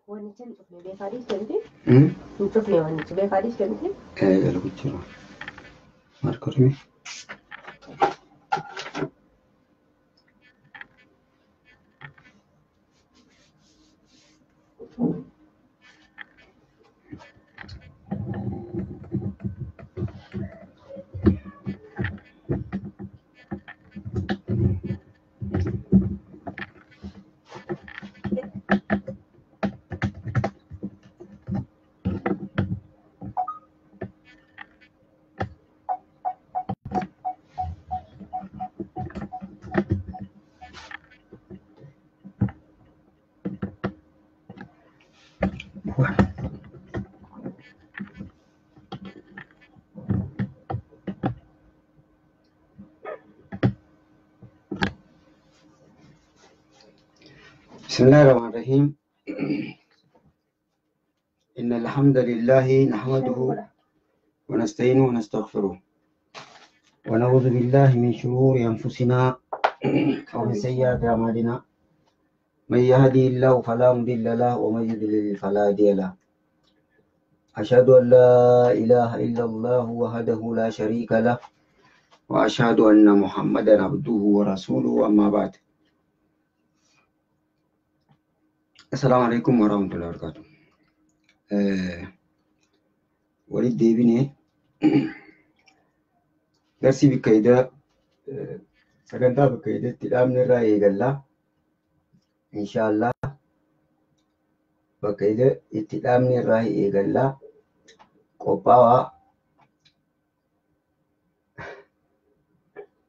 Wannicha hin cufne beekaadhiis deemti. Hmm? Hin cufne wannichi beekaadhiis deemti. Jala kuchira. Markarmi. بسم الله الرحمن الرحيم. إن الحمد لله نحمده ونستعينه ونستغفره ونعوذ بالله من شرور أنفسنا ومن سيئات أعمالنا. من يهدي الله فلا مضل له ومن يضلل فلا هادي له. أشهد أن لا إله إلا الله وحده لا شريك له وأشهد أن محمدا عبده ورسوله. أما بعد. السلام عليكم ورحمة الله وبركاته. وليد ديبيني درسي بكيدا سكنتا بكيدا تلامن الرأي قال إن شاء الله بكيدا تلامن الرأي قال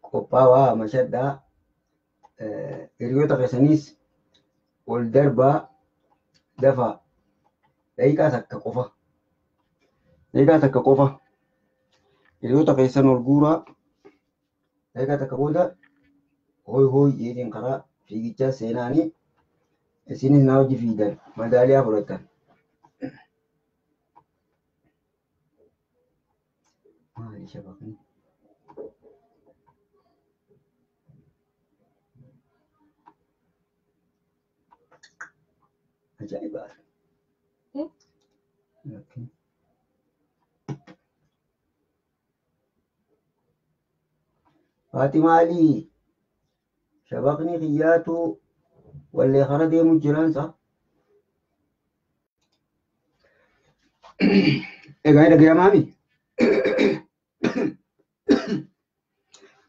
قباوا مشدا إريوتا كسنيس والدربا دفع دايكا تكا قفا إريوتا كيسان والقورا دايكا تكا بودا هوي يدين قرا في جيتشا سيناني سيني ناوجي في دل مداليا فرطان ما شبكني عجائبات. اوكي فاطمة علي شبقني خياتو واللي خرج مجران صح. ايه قاعد يا مامي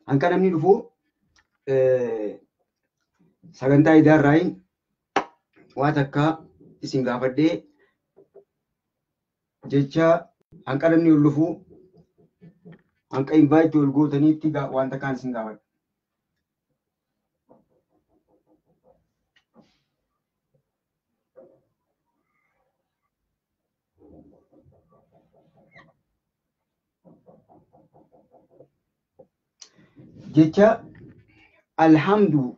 ان كان مني دفو سغنتا يدار راين واتكا اسين غافدي جيتشا ان كان مني دفو ان كان انفايت والغوتني تيغا وانت كان سنغافد جيتشا الحمد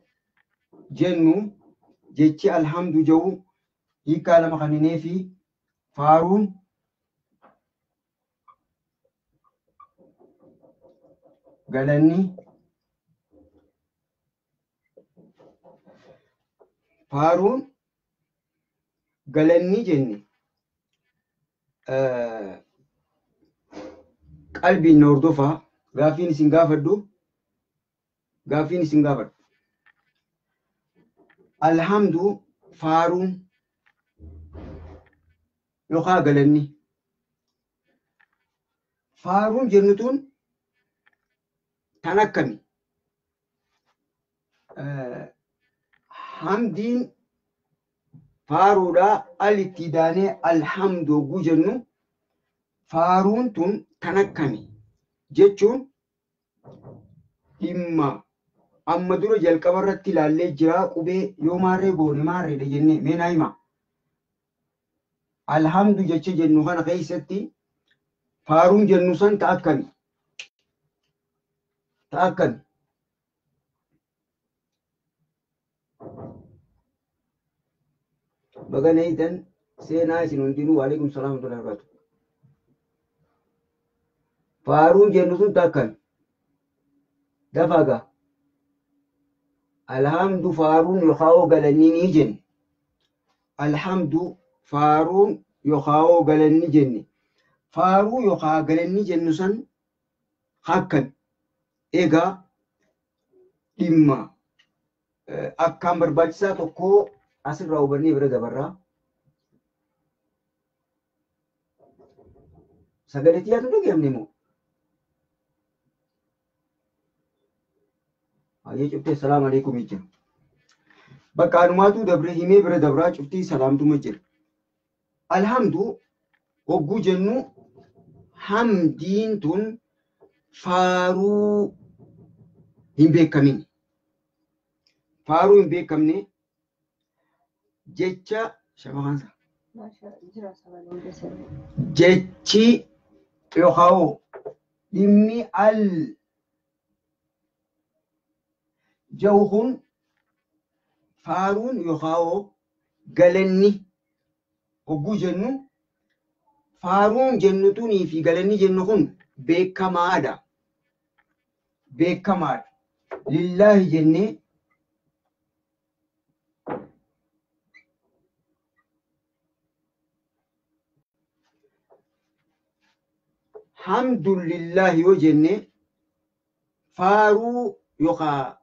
جنو جيتشا الحمد جو هيكا لما خنيني في فارون قالني فارون قالني جني قلبي نوردوفا غافين سنغافدو غافين سنغافد الحمد فارون يوخا قالني فارون جنتون تنكمي حمدين فارودا الاتداني الحمد وجنو فارون تون تنكمي جتشون إما أما دورو جل كبرت لالي جرا قبي يوماري بوني ماري لجنة من أيما الحمد جتش جنو خان غيستي فارون جنو سن تأكمي بغا نيتن سينا سنوندينو وعليكم السلام ورحمة الله وبركاته. فارون جنو سن تأكمي دفاقا الحمد فارون يخاو قلنيني جن الحمد faaruun yookaan galanni jenne faaruu yookaan galanni jennu san akkan egaa dhimma akkaan barbaachisaa tokko asirraa hubannee bira dabarraa. Sagalee xiyyaatu dhaggeeffamne moo? Hayyee cuftee salaamu alaikum jira. Bakka anumaatu dabre himee bira dabraa cuftii salaamtuma jira. Alhamdu hogguu jennu hamdiin tun faaruu hin beekamin. Faaruu hin beekamne jecha shabakansa. Jechi yookaan dhimmi al jawhun faaruun yookaan galanni hogguu jennu faaruun jennu tunii fi galanni jennu kun beekamaadha. Beekamaadha. Lillaahi jennee hamdulillahi yoo jenne faaruu yookaan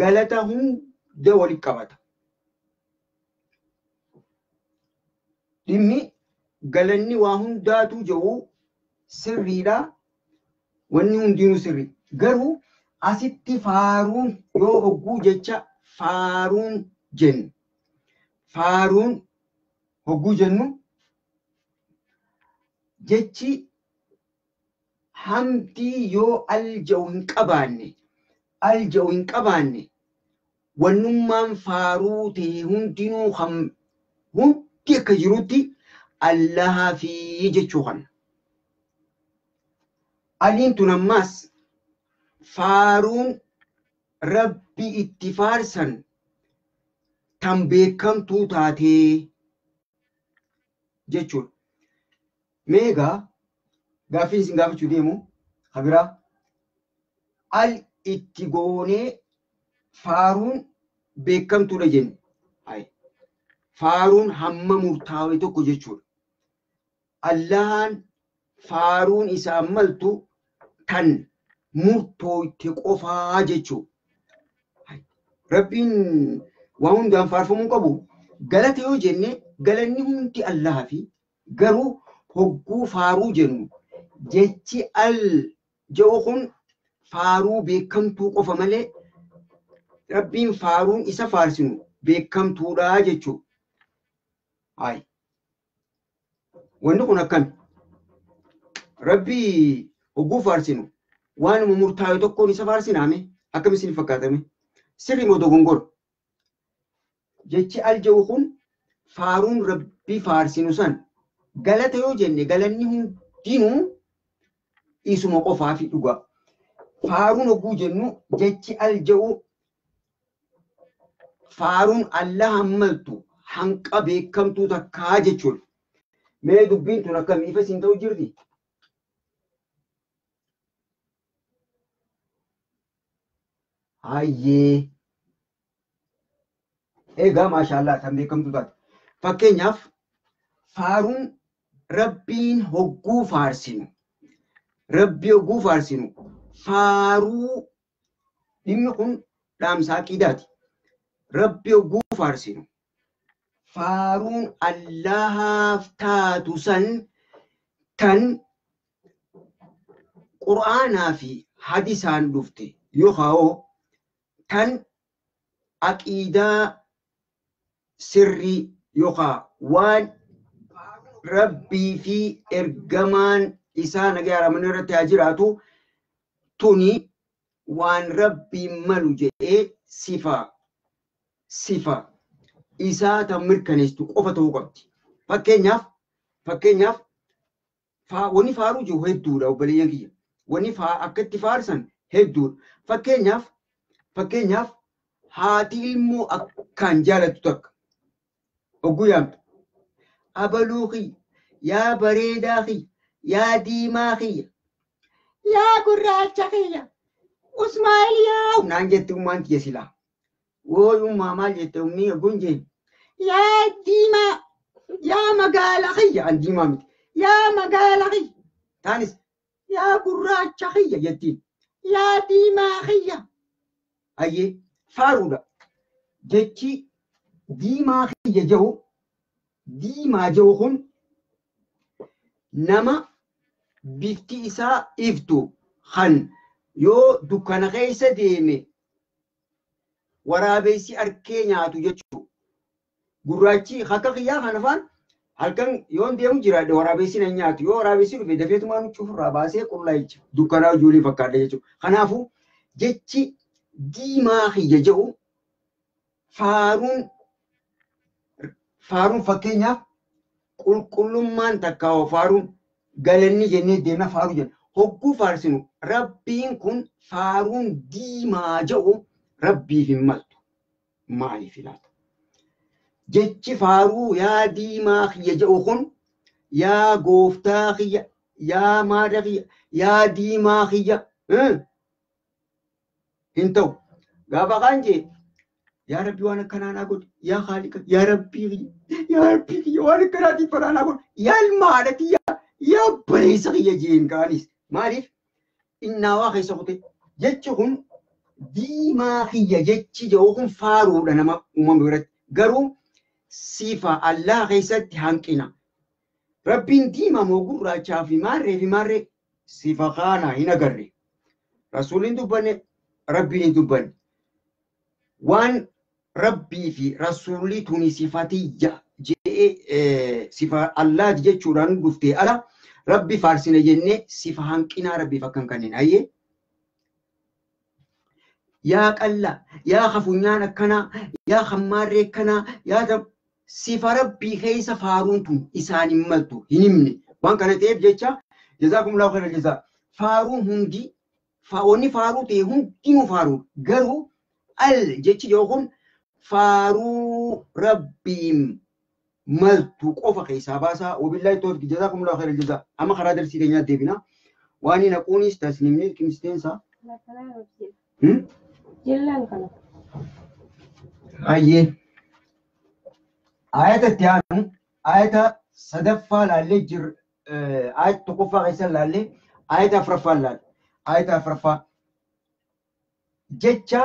galata hunda walitti qabata. Dhimmi galanni waa hundaatu jiru sirriidha. Wanni hundinuu sirri. Garuu asitti faaruun yoo hogguu jecha faaruun jennu. Faaruun hogguu jennu jechi hamdii yoo alja'u hin qabaanne wannummaan faaruu ta'e hundinuu hundi akka jirutti Allahaa fi jechuu kana. Aliin tun ammaas faaruun rabbi itti faarsan tan beekamtuu taatee jechuudha. Meegaa gaaffii isin gaafachuu deemu habiraa al itti goonee faaruun beekamtuudha jenna. Faaruun hamma murtaawee tokko jechuudha. Allahan faaruun isaan maltu tan murtooyte qofaa jechuudha. Rabbiin waan hundaan faarfamuu qabu galata yoo jenne galanni hundi Allahaa fi garuu hogguu faaruu jennu jechi al jedhu kun faaruu beekamtuu qofa malee rabbiin faaruun isa faarsinu beekamtuudha jechuudha. Wanni kun akkami? Rabbii hogguu faarsinu waanuma murtaa'e tokkoon isa faarsinaame akkam isin fakkaatame? Sirrii moo dogongora? Jechi al jedhu kun faaruun rabbii faarsinu san galata yoo jenne galanni hundinuu isuma qofaa fi dhugaa. Faaruun hogguu jennu jechi al jedhu faaruun Allaha maltu hanqa beekamtuu takkaa jechuudha. Mee dubbiin tun akkam ifa isin ta'u jirti? Hayyee. Egaa maashaallah tan beekamtuu taate. Fakkeenyaaf faaruun rabbiin hogguu faarsinu. Rabbi hogguu faarsinu. Faaruu dhimmi kun dhaamsaa qidaati. Rabbi hogguu faarsinu. Faaruun Allahaaf taatu san tan Qur'aanaa fi hadisaan dhufte yookaan tan aqiidaa sirrii yookaan waan rabbii fi ergamaan isaa nagaa ramanii irratti haa jiraatu tuni waan rabbiin malu jedhee sifa isaa tan mirkaneessu qofa ta'uu qabdi. Fakkeenyaaf wanni faaruu jiru hedduudha obboleeyyan kiyya. Wanni akka itti faarsan hedduudha. Fakkeenyaaf haati ilmoo akkaan jaalattu takka hogguu yaamtu. Abaluu kiyya, yaa bareedaa kiyya, yaa diimaa kiyya, yaa gurraacha kiyya, Usmaa'il yaa naan jette ummaan kiyya silaa. Wooyummaa maal jette ummii hogguun jeen yaa diimaa yaa magaala kiyya an diimaa miti yaa magaala kiyya taanis yaa gurraacha kiyya jettiin yaa diimaa kiyya ayyee faaruudha jechi diimaa kiyya jedhu diimaa jedhu kun nama bifti isaa iftu kan yoo dukkana keessa deeme waraabessi arkee nyaatu jechuudha. Gurraachi akka kiyyaa kan afaan halkan yoo deemu jiraadhe waraabessi na nyaatu yoo waraabessi dhufe dafeetumaan cufurraa baasee qullaayicha dukkanaa ijoollee fakkaadha jechuudha. Kanaafuu jechi diimaa kiyya jedhu faaruun fakkeenyaaf qulqullummaan takka faaruun galanni jennee deemna faaruu jenna. Hogguu faarsinu rabbiin kun faaruun diimaa jedhu rabbiif hin maltu maaliif ilaata? Jechi faaruu yaa diimaa kiyya jedhu kun yaa gooftaa kiyya yaa maada kiyya yaa diimaa kiyya hin ta'u. Gaafa kaan jee yaa rabbii waan akkanaa naa godhi yaa haaliqa yaa rabbii kiyya waan akkanaatiif faraa naa godhi yaa ilmaadha kiyya yaa bareessa kiyya jeen kaanis maaliif innaawaa keessa kute jechi kun diimaa kiyya jechi jedhu kun faaruudha nama uumama biratti garuu sifa Allah keessatti hanqina. Rabbiin diimaa moo gurraachaa fi maarree sifa kana hin agarre. Rasuulin dubbanne rabbiin hin dubbanne. Waan rabbii fi rasuulli tuni sifatiyya jedhee sifa Allah jechuudhaan dhuftee ala rabbi faarsine jennee sifa hanqinaa rabbiif akkan kanneen ayyee. Yaa qalla yaa hafunyaan akkanaa yaa hammaarree akkanaa yaa sifa rabbii keessa faaruun tun isaan hin maltu hin himne waan kana ta'eef jecha jazaakumullahu khairan jazaa faaruun hundi wanni faaruu ta'e hundinuu faaruu garuu al jechi yoo kun faaruu rabbiin maltu qofa keessaa baasaa wabillahi tawfiq jazaakumullahu khairan jazaa amma karaa darsii keenyaa deebina waan hin haquunis tasnimni kimisteensa Jillaan kana. Ayyee. Ayata tiyaanu ayata sadaffaa laallee jiru ayata tokkoffaa keessa laallee ayata afuraffaa laalle ayata afuraffaa jecha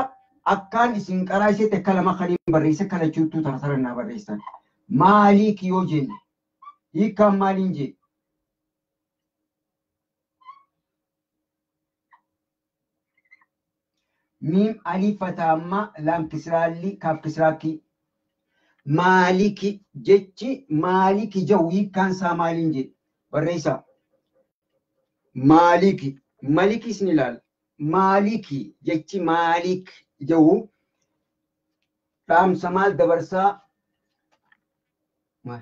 akkaan isin qaraa isheetti akka lama kan hin barreesse kana jechuutu tartarannaa barreessan maalii kiyoo jenne hiikkaan maaliin jee ميم ألف فتامة لام كسرالي كاف كسراكي مالكي جتشي مالكي جوي كان سامالين جي والرئيسة مالكي سنلال مالكي جتشي مالك جو رام سمال دبرسا مال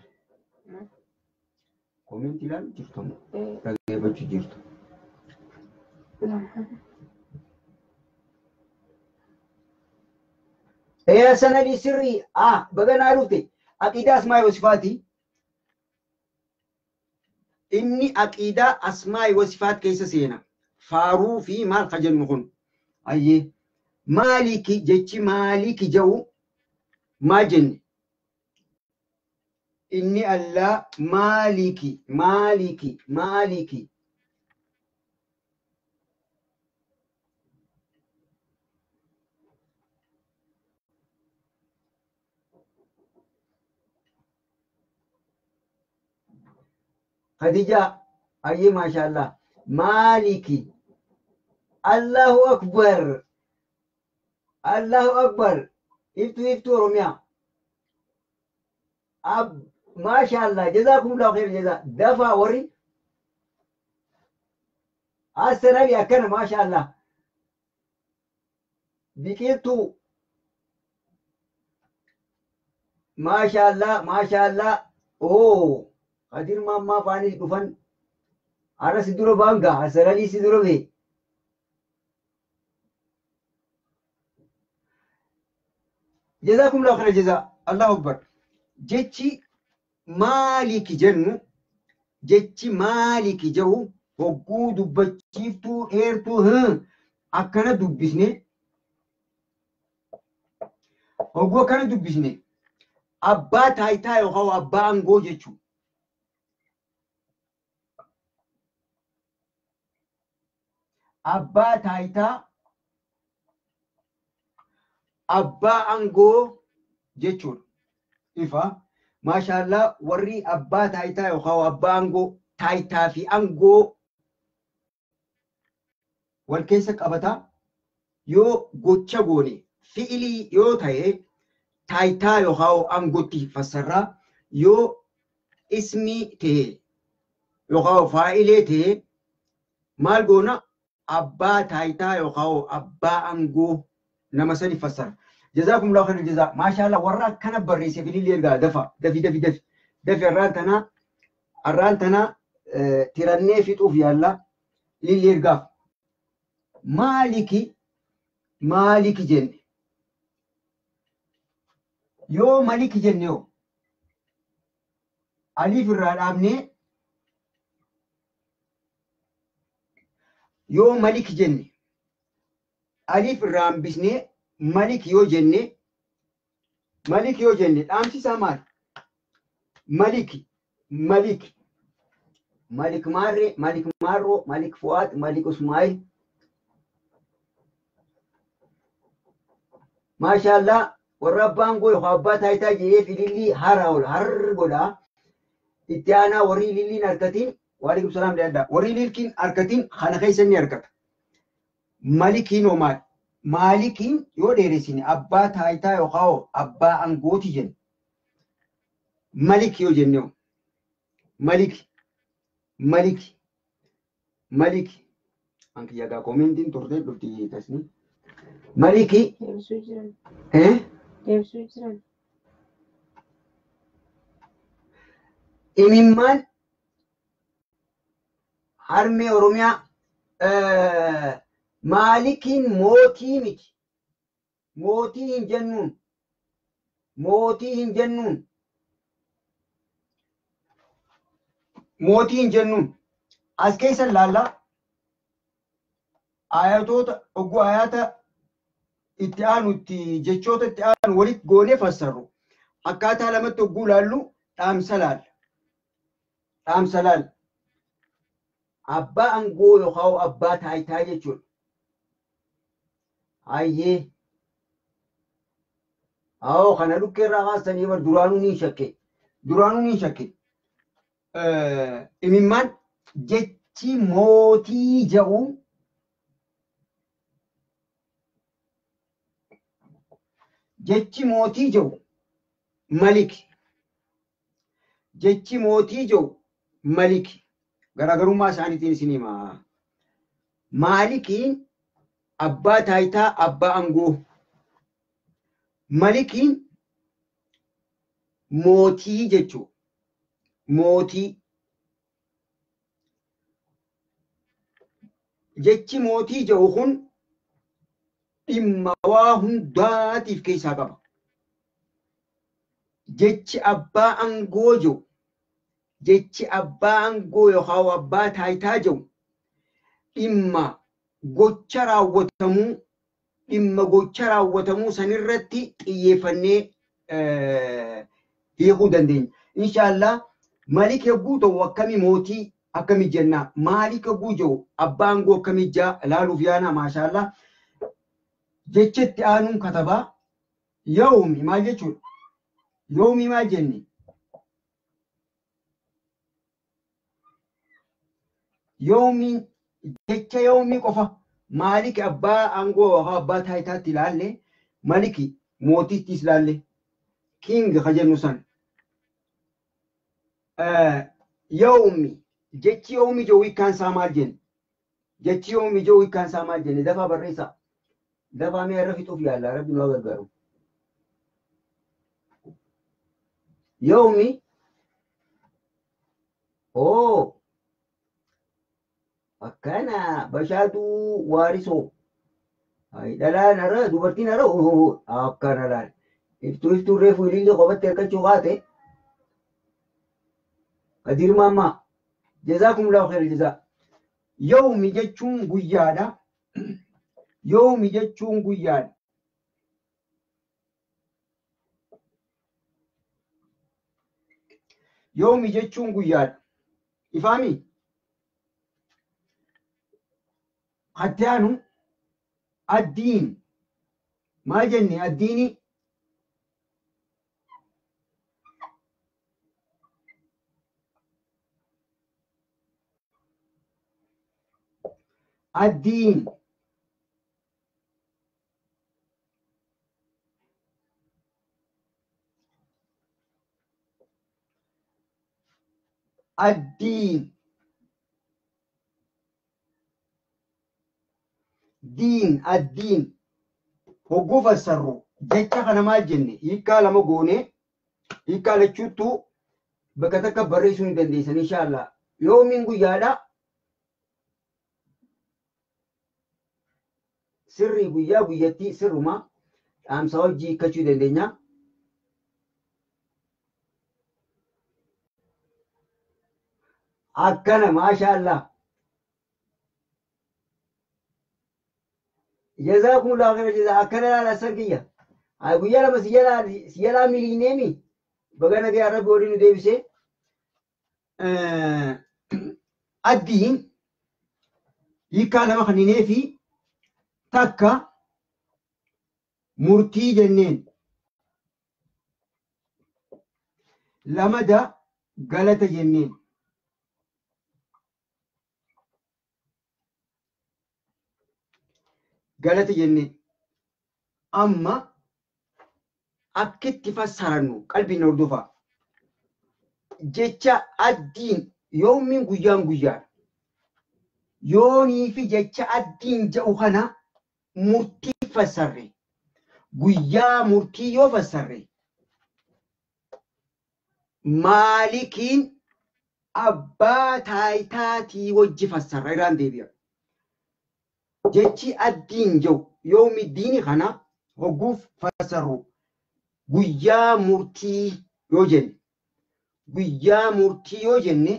كومنتي لال جفتم رجع بچو جفتم يا سنة سري بغنا عرفتي عقيدة أسماء وصفاتي إني عقيدة أسماء وصفات كيس سينا فارو في مال خجل نخون أيه مالكي جتشي مالكي جو ما جن إني الله مالكي خديجة أي ما شاء الله مالكي الله أكبر افتو رميا ما شاء الله جزاكم الله خير جزاء دفع وري السنة لي أكنا ما شاء الله بكيتو ما شاء الله أوه قدير ما فاني دفن أنا سيدورو بانغا أسرالي سيدورو بي جزاكم الله خير جزاء الله أكبر جتشي مالك جنو جتشي مالك جو وقو دبتشيفتو إيرتو أكنا دبسني وقو أكنا دبسني abbaa taayitaa yookaan abbaa aangoo jechuudha. Abbaa taayitaa abbaa aangoo jechuudha. Ifa maashaallah warri abbaa taayitaa yookaan abbaa aangoo taayitaa fi aangoo wal keessa qabata yoo gocha goone fi'ilii yoo ta'e taayitaa yookaan aangootti fassarraa yoo ismii ta'e yookaan faa'ilee ta'e maal goona abbaa taayitaa yookaan abbaa aangoo nama sani fassara. جزاكم الله خير الجزاء ما شاء الله وراك كان بريسي في اللي يرجع دفع دفي الرانتنا ترني في طوف يلا اللي يرجع مالك جن يو مالك جن يو علي في الرامني يو مالك جن علي في الرام بسني مالك يو جنة أمشي سامر مالك ماري مالك مارو مالك فؤاد مالك اسماعيل ما شاء الله والربان قوي خابات هاي تاجي في للي هر قولا اتيانا وري للي نركتين وعليكم السلام لله وري للكين أركتين خانا خيسني أركت مالكين ومال maalikiin yoo dheeresine abbaa taayitaa yookaan abbaa aangooti jenna. Malik yoo jenne malik anki yagaa komentiin turte dhufti tasni maliki deebisuu jiran imimmaan harmee oromiyaa maalikiin mootii miti. Mootii hin jennuun. As keessa laallaa ayatoota ogguu ayata itti aanutti jechoota itti aanu walitti goonee fassarru. Akkaataa lamatti ogguu laallu dhaamsa laalla. Abbaa aangoo yookaan abbaa taayitaa jechuudha. Ayyee awo kana dhukkeerraa kaasanii bar duraanuu ni shakke imimmaan jechi mootii jedhu malik garaagarummaa isaaniitiin isin himaa. Maalikiin abbaa taayitaa abbaa aangoo. Malikiin mootii jechuudha. Jechi mootii jedhu kun dhimma waa hundaatiif keessaa qaba. Jechi abbaa aangoo yookaan abbaa taayitaa jedhu dhimma gocha raawwatamuu sanirratti xiyyeeffannee hiikuu dandeenya. Inshaallah malik yogguu ta'u akkamii mootii akkamii jenna. Maalik yogguu jedhu abbaa aangoo akkamii jaa ilaaluuf yaana maashaallah. Jecha itti aanuun katabaa yawmi maal jechuudha? Yawmi maal jenni? Yawmiin jecha yawmii qofa. Maalik abbaa aangoo yookaan abbaa taayitaatti ilaalle maliki mootiittis ilaalle king ka jennu san yawmi jechi yawmi jedhu hiikkaan isaa maal jenni? Jechi yawmi jedhu hiikkaan isaa maal jenni? Dafaa barreessaa. Dafaa mee irra fixuuf yaalla rabbi nu gargaaru. Yawmi akkana bashaatu waarisoo dhalaan har'a dubartiin har'a akkana laal iftuu reefu ilillee qofatti harkachuu baate qadirma ammaa jazaakumullahu khayra jazaa. Yawmi jechuun guyyaadha. yoomi jechuun guyyaadha. Ifaami? Hattaanu addiin maal jenne addiini addiin addiin diin addiin hogguu fassarru jecha kana maal jenne hiikkaa lama goone hiikkaa lachuuttu bakka takka barreessuu ni dandeessan inshaallah. Yoomiin guyyaadha. Sirrii guyyaa guyyattii sirruma dhaamsa hojii hiikkachuu dandeenya. Akkana maashaallah. Jazakumullahu khairan jazaa. Akkana laala sarkiyya. Guyyaa lama siyalaa miliineemi. Bagana gaya rabbi waliin nu deebisee. Addiin hiikkaa lama kanninee fi takka murtii jenneen. Lamada galata jenneen. Galata jenneen. Amma akkitti fassarannu qalbiin hordofaa. Jecha addiin yoomiin guyyaan guyyaadha. Yoonii fi jecha addiin jedhu kana murtii fassarre. Guyyaa murtii yoo fassarre. Maalikiin abbaa taayitaatii wajji fassarra irraan deebi'a. Jechi addiin jedhu yoomi diini kana hogguuf fassarru. Guyyaa murtii yoo jenne. Guyyaa murtii yoo jenne.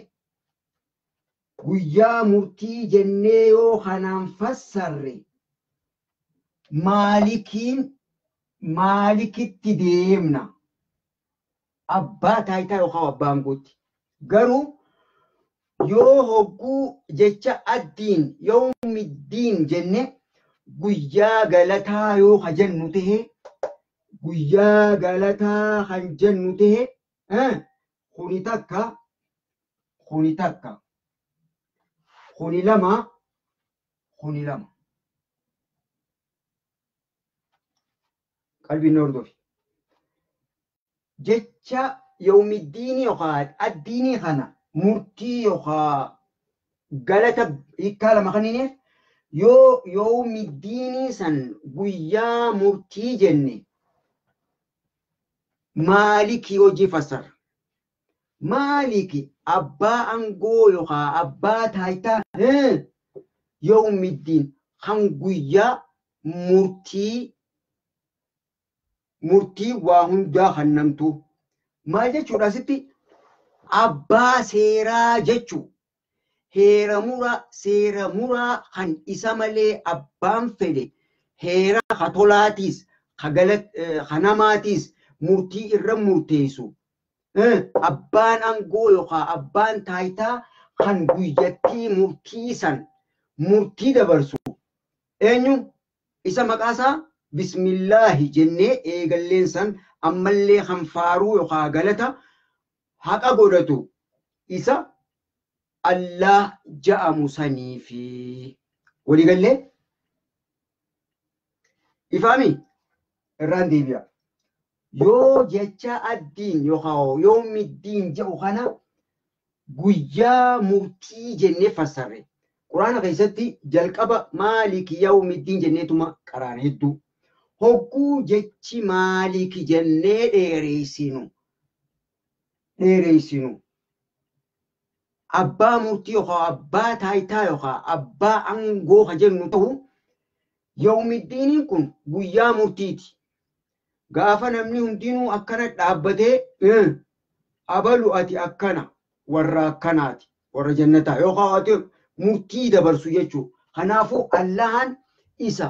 Guyyaa murtii jennee yoo kanaan fassarre. Maalikitti deemna. Abbaa taayitaa yookaan abbaan gootti. Garuu yoo hogguu jecha addiin yoomiddiin jenne guyyaa galataa yoo ka jennu tahe guyyaa galataa kan jennu tahe kuni takka kuni lama qalbiin hordofi. Jecha yoomiddiini yookaan addiini kana murtii yookaan galata hiikkaa lama kannineef yoo yoomiddiini san guyyaa murtii jenne maalikii hojii fassara. Maaliki abbaa aangoo yookaan abbaa taayitaa yoomiddiin kan guyyaa murtii waa hundaa kan namtu. Maal jechuudha asitti abbaa seeraa jechuu. Seera muraa kan isa malee abbaan fedhe heera katolaatiis kanamaatiis murtii irra murteessu. Abbaan aangoo yookaan abbaan taayitaa kan guyyattii murtii san murtii dabarsu. Eenyu isa maqaasaa bismillaahi jennee eegalleen san ammallee kan faaruu yookaan galata haqa godhatu isa Allah ja'amu saniifi waliigallee ifaami irraan deebi'a. Yoo jecha addiin yookaan yoomiddiin jedhu kana guyyaa murtii jennee fassarre. Quraana keessatti jalqaba maaliki yoomiddiin jenneetuma qaraan hedduu. Hogguu jechi maaliki jennee dheereessinu. Abbaa murtii yookaan abbaa taayitaa yookaan abbaa aangoo kan jennu ta'u yoomiddiiniin kun guyyaa murtiiti. Gaafa namni hundinuu akkana dhaabbatee abalu ati akkana warra akkanaati warra jannataa yookaan ati murtii dabarsu jechuudha. Kanaafuu Allahan isa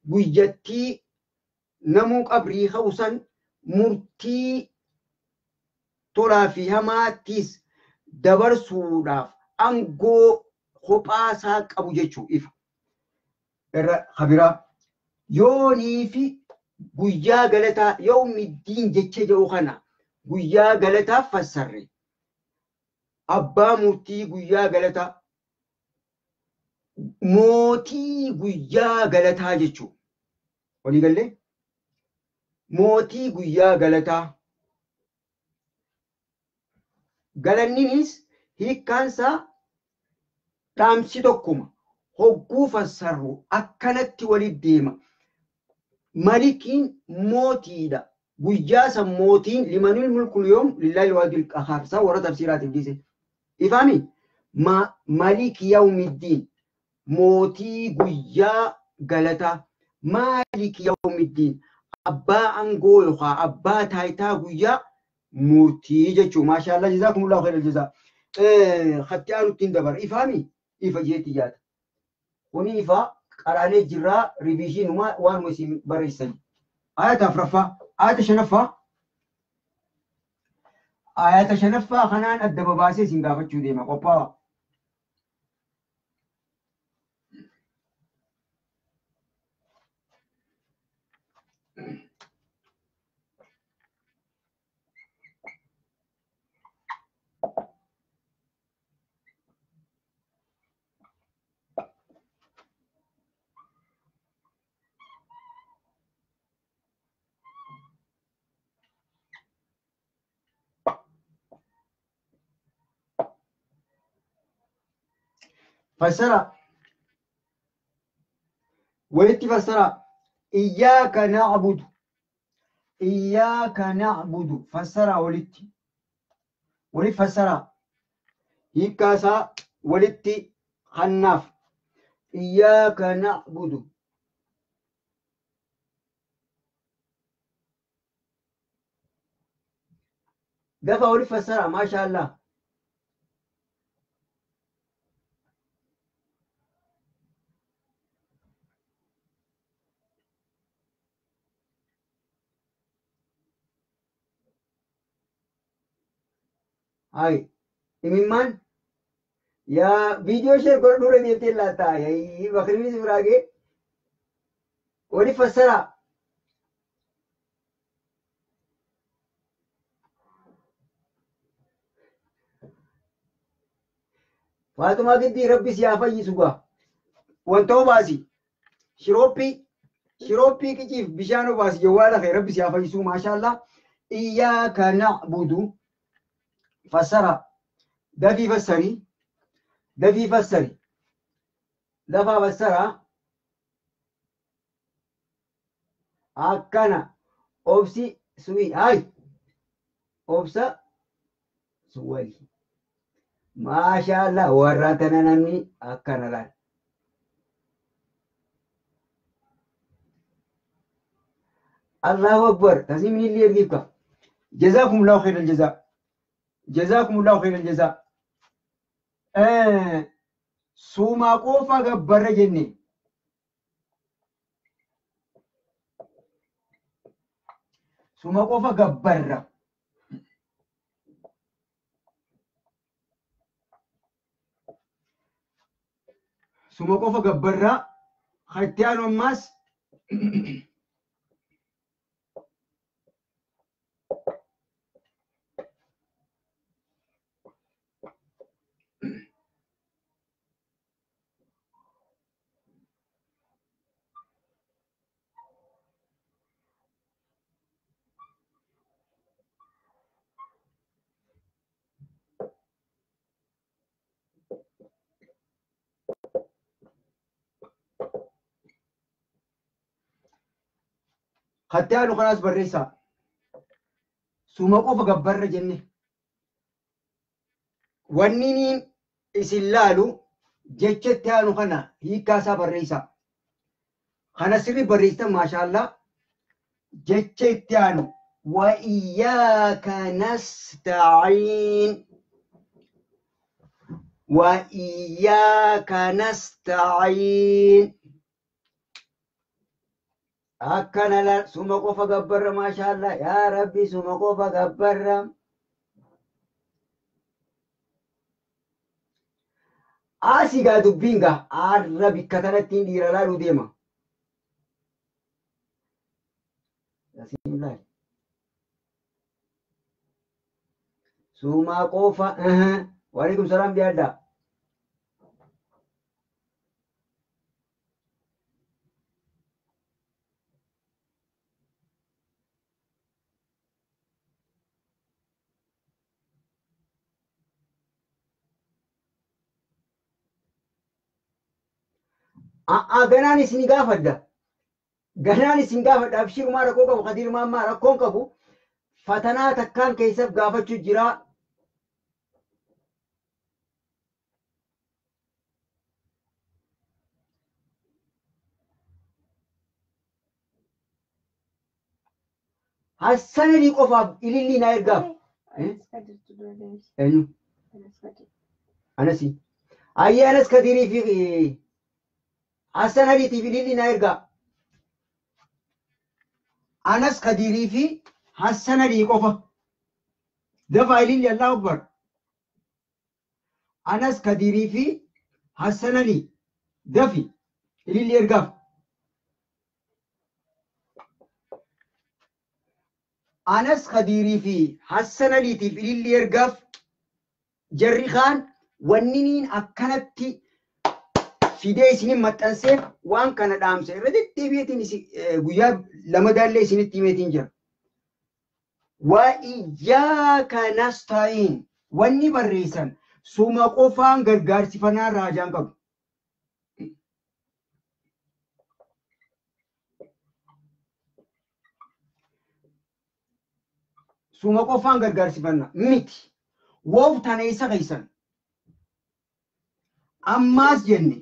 guyyattii namuu qabrii hawusan murtii tolaa fi hamaattis dabarsuudhaaf aangoo kophaasaa qabu jechuu ifa. Irra habiraa yoonii fi guyyaa galataa yawmiddiin jecha jedhu kana guyyaa galataaf fassarre abbaa murtii guyyaa galataa mootii guyyaa galataa jechuu walii galee mootii guyyaa galataa galanninis hiikkaansaa dhaamsi tokkuma hogguu fassarru akkanatti walit deema. Malikiin mootiidha. Guyyaa san mootiin limanil mulkul yoom lillahi alwaahidil qahhaar isaa warra tafsiiraatiif dhiise. Ifaami maliki yawmiddiin mootii guyyaa galataa maliki yawmiddiin abbaa aangoo yookaan abbaa taayitaa guyyaa murtii jechuun maashaallah jazaakumullahu khairal jazaa. Khatti aanuttiin dabar ifaami ifa jeetti yaada. Kuni ifa qaraanee jirraa riviishiinuma waan isin barreessan. Ayata afraffaa ayata shanaffaa ayata shanaffaa kanaan adda babaasee isin gaafachuu deema qophaa'aa. فسرى ولت فسرى إياك نعبد فسرى ولت فسرى هيكاسا ولت خناف إياك نعبد دفع ولت فسرى ما شاء الله. هاي إميمان يا فيديو شير كل نور ديفتي لاتا يا بخرمي سفراغي ولي فسرا فاطمة قدي ربي سيافا يسوغا وانتو باسي شروبي كيف بشانو باسي جوالا خير ربي سيافا يسوغ ما شاء الله. إياك نعبد فسرى دفي فسري دفا فسرى أكنا أوبسي سوي هاي أوبسا سوي ما شاء الله وراتنا نمني أكنا لان الله أكبر تسميني اللي يرغبك. جزاكم الله خير الجزاء. جزاكم الله خير الجزاء. سوما قوفا غبر جني سوما قوفا غبر سوما قوفا غبر ختيان وماس ختيان خلاص بريسا سوما قوفا غبر جني ونينين إسلالو جتشتانو خنا هي كاسا بريسا خنا سري بريسا ما شاء الله جتشتانو وإياك نستعين وإياك نستعين أكنا لا سوما قوفا غبر ما شاء الله يا ربي سوما قوفا غبر Asigaa dubbiin gaa arra bikka tanattiin dhiira laaluu deema. Suumaa qofa waalaikum salaam biyaaddaa. Ganaan isin gaafadda. Ganaan isin gaafadda. Abshirumaa rakkoo qabu, Kadiirummaa rakkoon qabu. Fatanaa takkaan keessaf gaafachuu jira. Hassanadii qofaaf ilillii na ergaaf. Eenyu? Anasi. Ayyee Anas Kadiirii fi Hassanadiitiif ilillii na ergaa. Anas Kadiirii fi Hassanadii qofa. Dafa ilillii Allahu Akbar. Anas Kadiirii fi Hassanadii dafi ilillii ergaaf. Anas Kadiirii fi Hassanadiitiif ilillii ergaaf. Jarri kaan wanniniin akkanatti fidee isinin maxxanseef waan kana dhaamsa irra deddeebi'eetiin guyyaa lama daallee isinitti himeetiin jira. Wa'iyyaaka nasta'iin wanni barreessan suma qofaan gargaarsifannaa raajaan qabu. Suma qofaan gargaarsifannaa miti. Woof tana isa keessan. Ammaas jenne.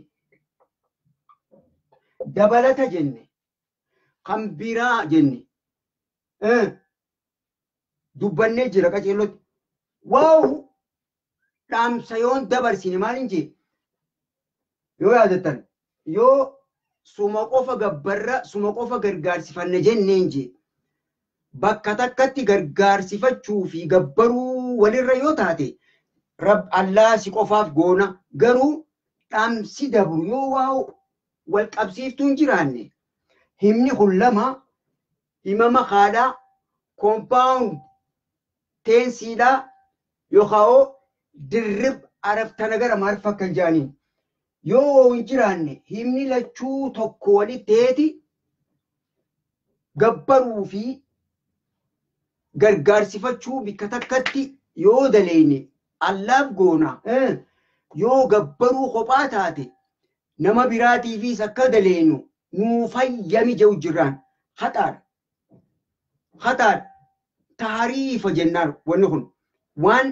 Dabalata jenne. Kan biraa jenne. Dubbannee jira qaceellotti. Waaw dhaamsa yoon dabarsine maaliin jee? Yoo yaadattan yoo suma qofa gabbarra suma qofa gargaarsifanne jenneen jee. Bakka takkatti gargaarsifachuu fi gabbaruu walirra yoo taate Allah si qofaaf goona garuu dhaamsi dabru yoo waaw wal qabsiiftuun jiraanne himni kun lama himama haadhaa compound teensiidhaa yookaan dirrib araftana gara maarfa kan jaaniin yoo hin jiraanne himni lachuu tokko walitti teeti gabbaruu fi gargaarsifachuu bikka takkatti yoo daleeyne Allaaf goona yoo gabbaruu kophaa taate nama biraatiifis akka daleenyu nuu fayyami jedhu jiraan haxaadha taariifa jennaan wanni kun waan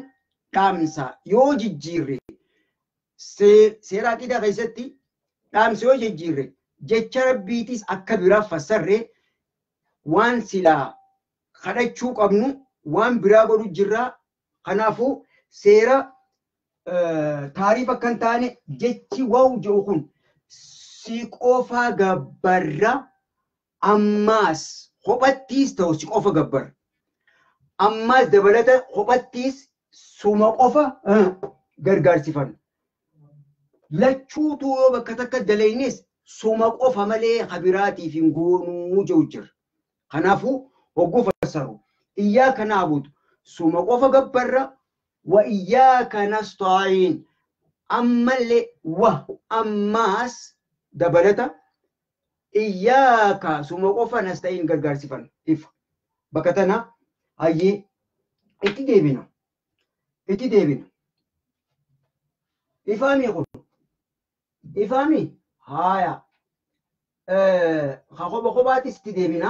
dhaamsa yoo jijjiirre seera aqidaa keessatti dhaamsa yoo jijjiirre jecha rabbiitis akka biraa fassarre waan silaa kadhachuu qabnu waan biraa godhu jirraa kanaafuu seera taariifa kan taane jechi waa'u jedhu kun si qofa gabbarra ammaas kophattiis ta'u si qofa gabbarra ammaas dabalata kophattiis suma qofa gargaarsifanna lachuutu yoo bakka takka daleynes suma qofa malee habiraatiif hin goonuu jedhu jira kanaafuu hogguu fassaru iyyaaka na'budu suma qofa gabbarra wa iyyaaka nasta'iin ammallee wa ammaas dabalata iyyaaka suma qofa nasta'iin gargaarsifanna ifa bakka tana hayyee itti deebina ifaami kun ifaami haaya kophaattis itti deebina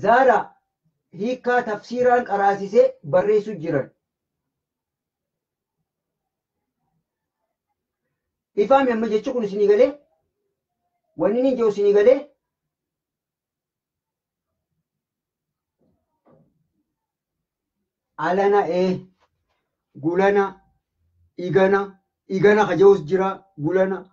Zara hiikaa tafsiiraan qaraasisee barreessu jiran. Ifaami amma jechi kun isinii galee wanni inni jiru isinii galee alana gulana igana kajawus jira gulana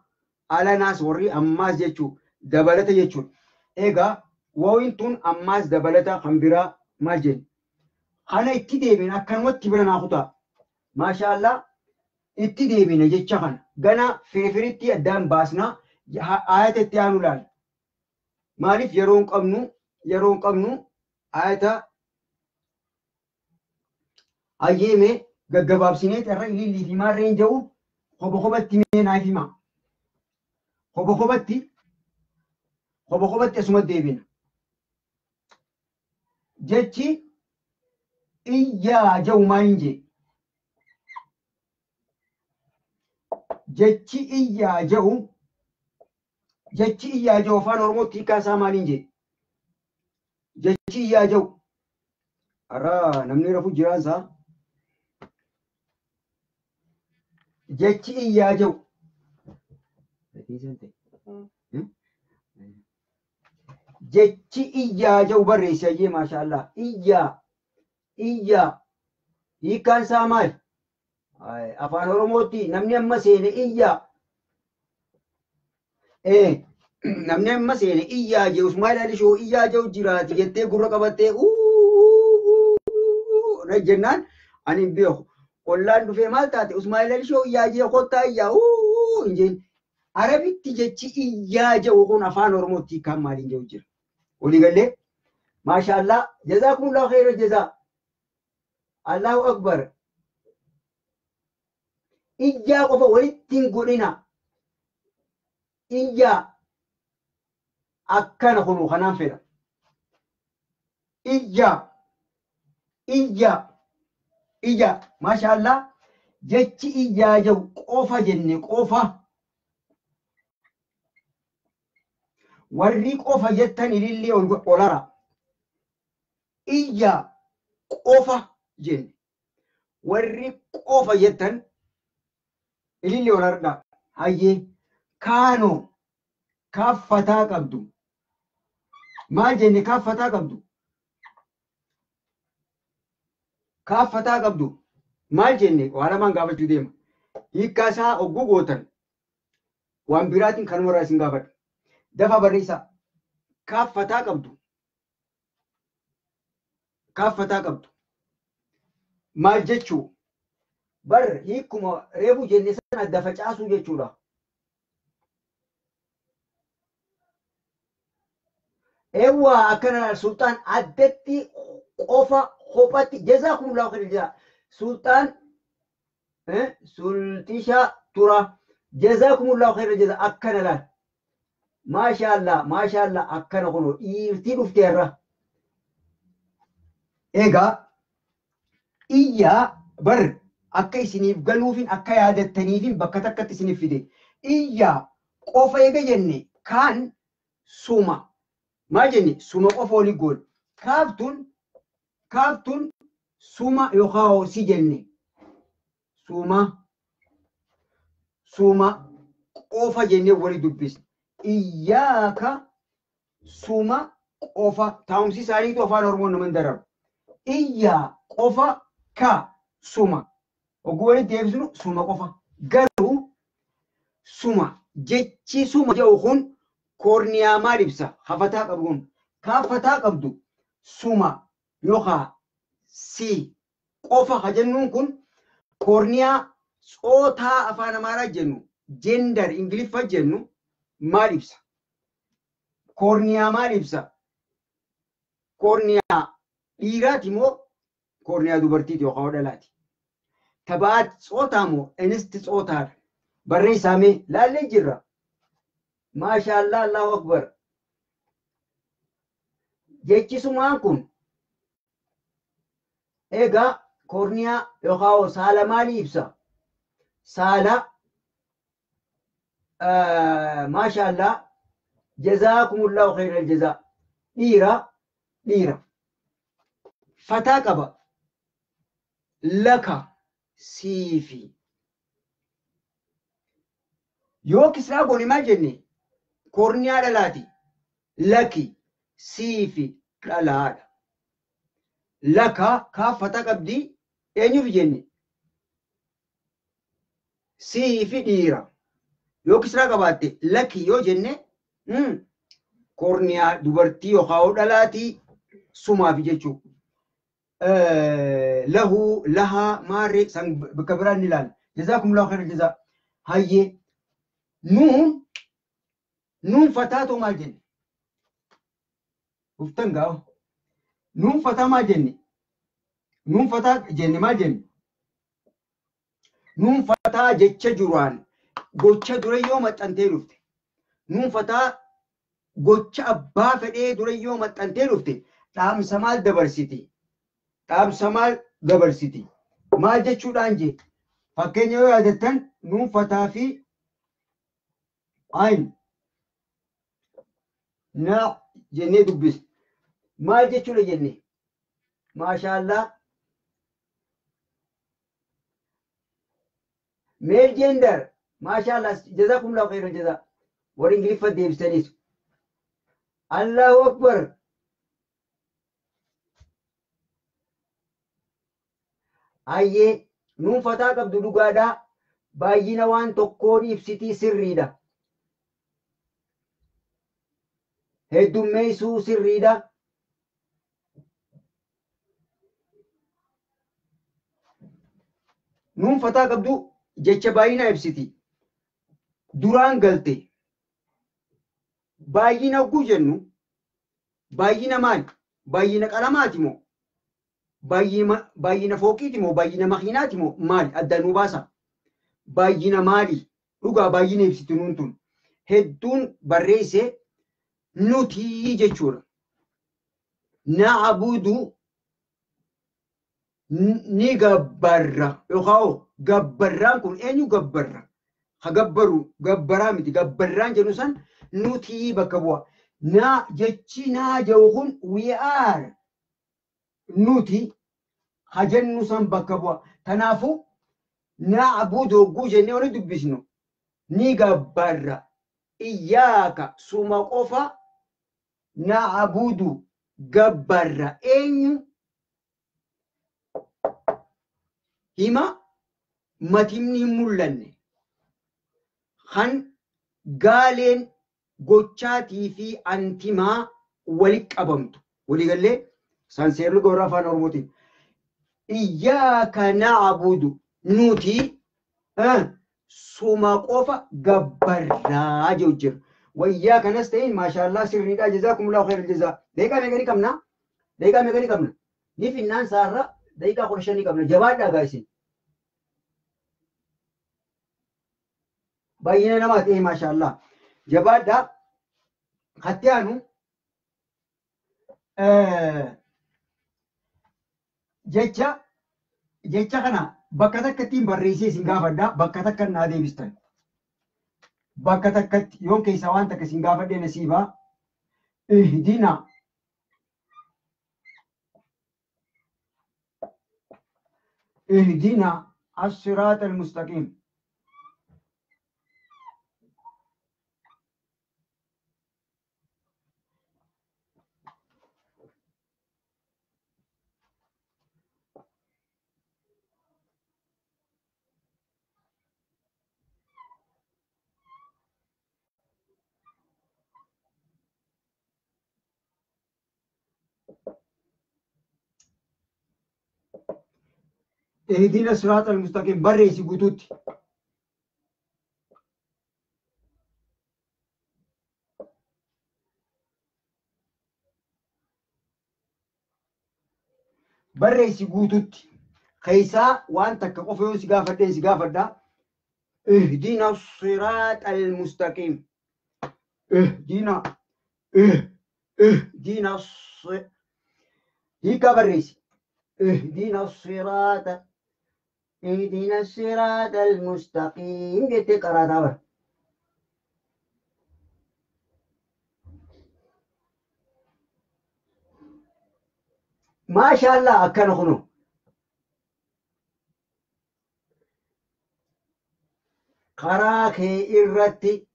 alanaas warri ammaas jechuu dabalata jechuun egaa waawin tun ammaas dabalata kan biraa maal jenni kana itti deebina akkanumatti bira naa kutaa maashaallah itti deebina jecha kana gana firifiritti addaan baasnaa ayata itti aanu laal maaliif yeroon qabnu ayata ayyeeme gaggabaabsineet irra ilillii fi maarreen ja'u hobokobatti mee naaf himaa hobokobatti asuma deebina jechi iyyaa ja'u maaliin jee jechi iyyaa ja'u afaan oromootti hiikkaasaa maaliin jee jechi iyyaa ja'u arraa namni rafu jiraansaa jechi iyyaa ja'u jechi iyyaa ja'u barreessi ayyee maashaallah iyyaa hiikkaan isaa maali afaan oromootti namni amma seene iyyaa namni amma seene iyyaa jee usmaa ilaalishoo iyyaa ja'u jiraati jettee gurra qabattee na jennaan ani hin beeku ollaan dhufee maal taate usmaa ilaalishoo iyyaa jee kottaa iyyaa hin jeen arabitti jechi iyyaa ja'u kun afaan oromootti hiikkaan maaliin ja'u jira waliigallee maashaallah jazaakumullahu khayra jazaa allahu akbar iyyaa qofa walitti hin godhina iyyaa akkana kunu kanaan fedha iyyaa maashaallah jechi iyyaa ja'u qofa jenne qofa warri qofa jettan ilillee olara iyyaa qofa jenne warri qofa jettan ilillee olardha hayyee kaanoo kaaffataa qabdu maal jenne kaaffataa qabdu maal jenne waan lamaan gaafachuu deema hiikkaasaa ogguu gootan waan biraatiin kanumarraa isin gaafadha dafa barreessaa kaaffataa qabdu maal jechuu bar hiikkuma reefu jenne sana adda facaasuu jechuudha eewwaa akkana sultaan addatti qofa kophatti jazaakumullahu khairan jazaa sultaan sultisha tura jazaakumullahu khairan jazaa akkana laal maashaallah akkana kuno dhiirtii dhufteerra egaa iyyaa bar akka isiniif galuufin akka yaadattaniifin bakka takkatti isiniif fide iyyaa qofa eega jenne kaan suma maal jenne suma qofa olii goon kaaftuun suma yookaan si jenne suma qofa jennee wali dubbisne iyyaaka suma qofa taa'umsi isaaniitu afaan oromoon nama hin darabu iyyaa qofa ka suma ogguu walitti deebisnu suma qofa garuu suma jechi suma jedhu kun koorniyaa maal ibsa hafataa qabuun kaafataa qabdu suma yookaan si qofa ha jennuun kun koorniyaa tsootaa afaan amaaraa jennu jendar ingiliffa jennu maal ibsa koorniyaa maal ibsa koorniyaa dhiiraati moo koorniyaa dubartiiti yookaan dhalaati tabaat tsootaa moo enisti tsootaadha barreessamee laallee jirra maashaallah allahu akbar jechisumaan kun egaa koorniyaa yookaan saala maalii ibsa saala maashaallah jazaakumullahu khairal jazaa dhiira fataa qaba laka siifi yoo kisraa goone maal jenne koorniyaa dhalaati laki siifi dhalaadha laka kaaffata qabdi eenyuuf jenne siifi dhiira yoo kisraa qabaatte laki yoo jenne koorniyaa dubartii yookaan dhalaati sumaaf jechuu له لها ماري سان بكبران نلال جزاكم الله خير الجزاء هاي نون فتاتو ما جن وفتنقاو نون فتا ما جن نون فتا جن ما جن نون فتا جتش جوان gocha durayyoo maxxantee dhufte nuun fataa gocha abbaa fedhee durayyoo maxxantee dhufte dhaamsa maal dabarsiti dhaamsa maal dabarsiti maal jechuudhaan jee fakkeenya yoo yaadattan nuun fataa fi ayin na jennee dubbis maal jechuudha jenne maashaallah male gender maashaallah jazakumullahu khairan jazaa warri ingiliffa deebisaniis allahu akbar ayyee nuun fataa qabdu dhugaadhaa baay'ina waan tokkoon ibsitii sirriidha heddummeessuu sirriidha nuun fataa qabdu jecha baay'ina ibsiti duraan galte baay'ina oguu jennu baay'ina maali baay'ina qalamaati moo baay'ina fooqiiti moo baay'ina makiinaati moo maali addanuu baasa baay'ina maali dhugaa baay'ina ibsiti nuun tun hedduun barreesse nutii jechuudha na'abudu ni gabbarra yookaan gabbarraan kun eenyu gabbarra gabbaru gabbaraa miti gabbarraan jennu san nutii bakka bu'a na jechi naa jedhu kun we are nuti hajennu san bakka bu'a tanaafu na'abudu hogguu jennee wani dubbisnu ni gabbarra iyyaaka suma qofa na'abudu gabbarra eenyu hima matimni hin mul'anne kan gaaleen gochaatii fi antimaa walitti qabamtu waliigallee sanseerri goora afaan oromootiin iyyaaka na'budu nuti suma qofa gabbarraa jiru jira wayyaa kanas ta'in maashaallah sirriidhaa jazaakumullahu khairal jazaa daqiiqaa meeqanii qabna ni finnaan saarra daqiiqaa 15 qabna jabaadhaa gaa'isin baay'ina namaa ta'e maashaallah jabaadhaa hatti aanu jecha kana bakka takkattiin barreessee isin gaafadhaa bakka takka naa deebistan bakka takkatti yoon keessaa waan takka isin gaafadhee nasiibaa ihdina اهدنا الصراط المستقيم اهدنا الصراط المستقيم بريسي قطوتي بريسي قطوتي خيسا وانت كقفيون سقافة دين سقافة دا اهدنا الصراط المستقيم اهدنا اهدنا هيك بريسي اهدنا الصراط اهدنا الصراط المستقيم جت قرأتها ما شاء الله أكن خنو قراك إرتي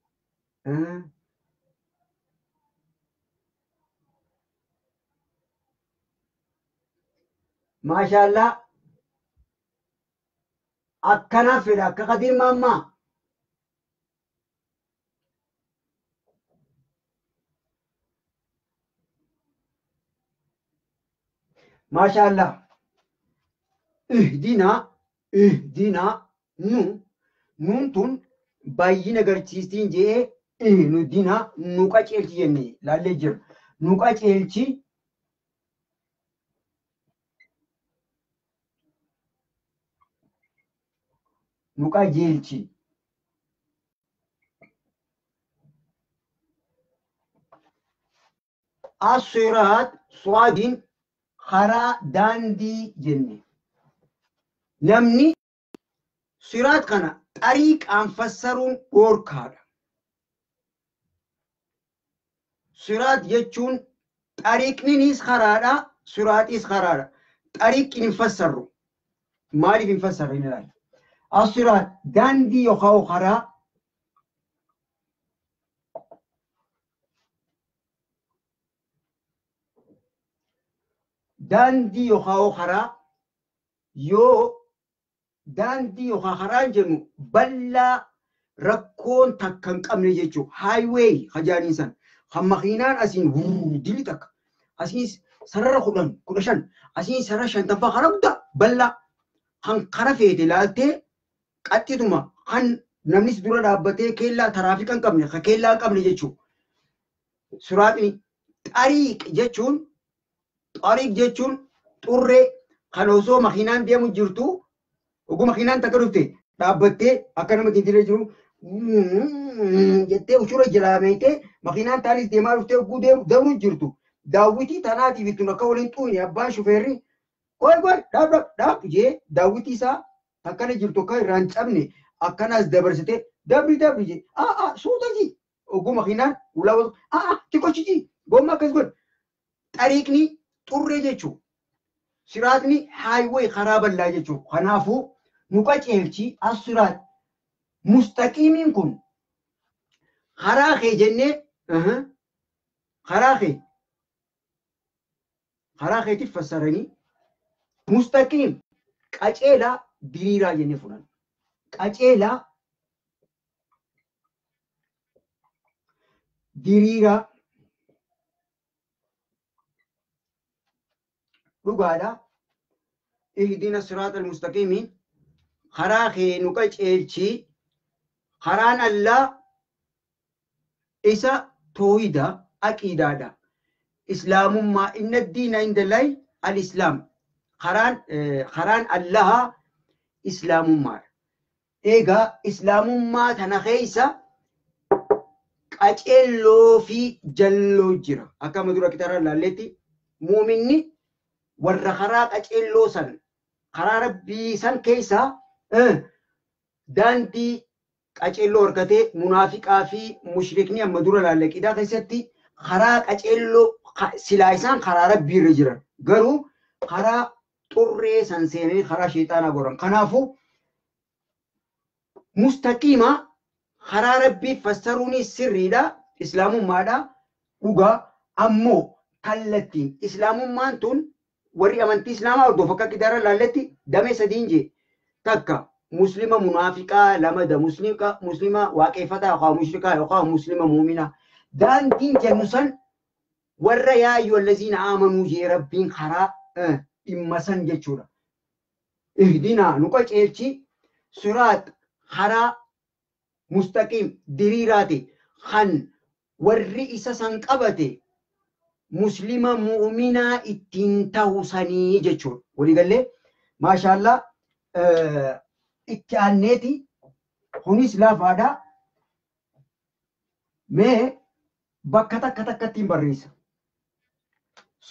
ما شاء الله أكنا في لك قدير ماما ما شاء الله ihdina nuun tun baay'ina agarsiistiin jee nu dina nu qaceelchi jennee laallee jira. Nu qaceelchi nu qajeelchi. As-siraat suwaadiin karaa daandii jenne. Namni siraat kana xariiqaan fassaruun dhoorkaadha. Siraat jechuun xariiqninis karaadha, siraatis karaadha. Xariiqni hin fassarru. Maaliif hin fassarre hin ilaali. As-siraat daandii yookaan karaa daandii yookaan karaa yoo daandii yookaan karaan jennu bal'aa rakkoon takka hin qabne jechuudha. Haayiweey hajaaniin san kan makiinaan asiin dili takka asiin sarara 15 asiin sarara 50 karaa guddaa bal'aa kan kara feete laaltee qaxxituma kan namnis dura dhaabbatee keellaa taraafika hin qabne kan keellaa hin qabne jechuudha. Siraatni xariiq jechuun xurree kan osoo makiinaan deemu jirtu oguu makiinaan takka dhufte dhaabbattee akka nama dindiree jiru jettee ushura jilaameetee makiinaan taanis deemaa dhuftee oguu dabru jirtu. Daawwitii tanaatiif ittun akka waliin xuune abbaan shufeerri goy dhaab jee daawwitii isaa akkana jirtu akka irraan cabne akkanas dabarsitee dabri jee suuta ji oguu makiinaan ulaa tikochichi gomma akkas godhe. Xariiqni xurree jechuudha. Siraatni haayiwee karaa bal'aa jechuudha. Kanaafuu nu qaceelchi as-siraat mustaqiimiin kun karaa kee jennee karaa keetiif fassaranii mustaqiim qaceelaa diriiraa jennee fudhan. Qaceelaa diriiraa dhugaadha. Ihdina siraata al-mustaqiimiin karaa kee nu qaceelchi. Karaan allaa isa toohida aqiidaadha. Islaamummaa inna diina indallaahi al-islaam. Karaan allaha islaamummaadha. Egaa islaamummaa tana keessa qaceelloo fi jalloo jira. Akka madura kitaaba laalletti muuminni warra karaa qaceelloo san karaa rabbii san keessa daandii qaceelloo horkatee munaafiqaa fi mushrikni amma dura laalle qidaa keessatti karaa qaceelloo silaa isaan karaa rabbii irra jiran garuu karaa xurree san seenanii karaa sheexaanaa goran. Kanaafuu mustaqiima karaa rabbii fassaruunis sirriidha, islaamummaadha, dhugaa. Ammoo kallattiin islaamummaan tun warri amantii islaamaa hordofu akka kitaaba laalletti damee sadiin jee takka muslima munaafiqaa lamada muslima waaqeffataa yookaan mushrikaa yookaan muslima muuminaa. Daandiin jennu san warra yaa ayyuhallaziina aamanuu jee rabbiin karaa dhimma san jechuudha. Ihdinaa nu qaceelchi siraat karaa mustaqiim diriiraate kan warri isa san qabate muslima muuminaa ittiin ta'u sanii jechuudha. Waliigallee maashaallah itti aanneeti kunis laafaadha. Mee bakka takkattiin barreessa.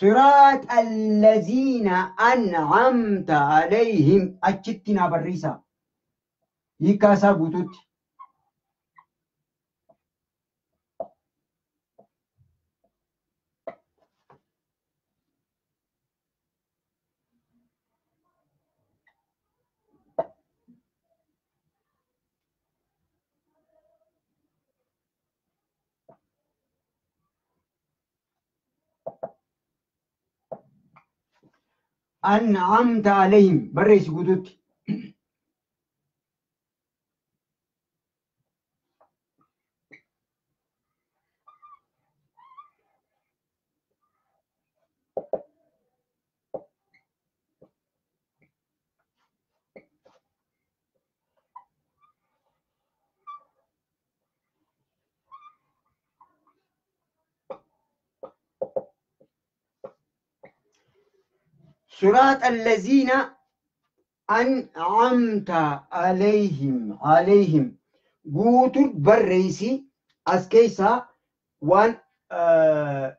صراط الذين أنعمت عليهم أجتنا بريسا يكاسا قطوت أنعمت عليهم بريس قدوت صراط الذين أنعمت عليهم قوت بريسي أسكيسا وان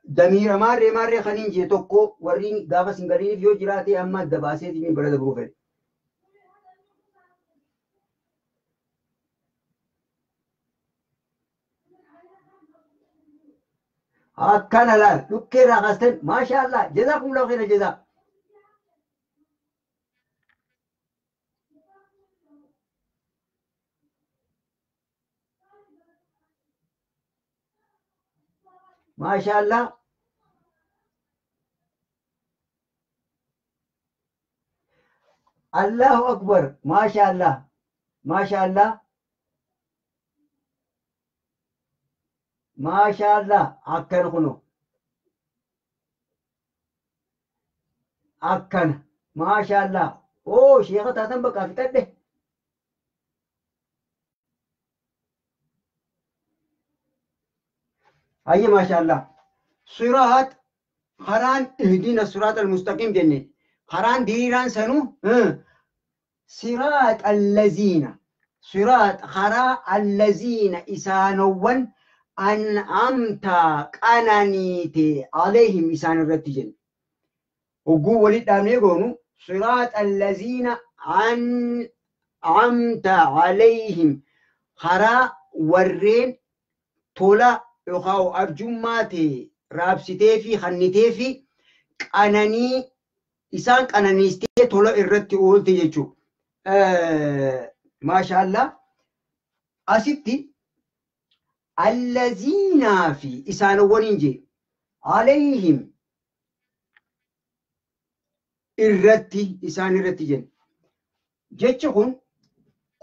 دمير ماري خنين جيتوكو ورين غافا سنغرين فيو جراتي أما دباسي تيمي برد بروفل أكان لا لكي راغستن ما شاء الله جزاكم الله خير الجزاء ما شاء الله الله أكبر ما شاء الله ما شاء الله ما شاء الله أكن خنو أكن ما شاء الله أوه شيخة تاتن بقى فتده أي ما شاء الله صراط خران اهدينا الصراط المستقيم جنة خران ديران سنو صراط الذين صراط خرا الذين إسانوان أنعمت قنانيتي عليهم إسان الرتجن وقو ولد أمنيقونو صراط الذين أنعمت عليهم خرا ورين تولا يخاو أرجماتي رابسيتي في خنيتي في قناني إسان قنانيستي تولا الرت أولتي يجو ما شاء الله أسيتي الذين في إسان وننجي عليهم الرتي إسان الرتي جن جتشون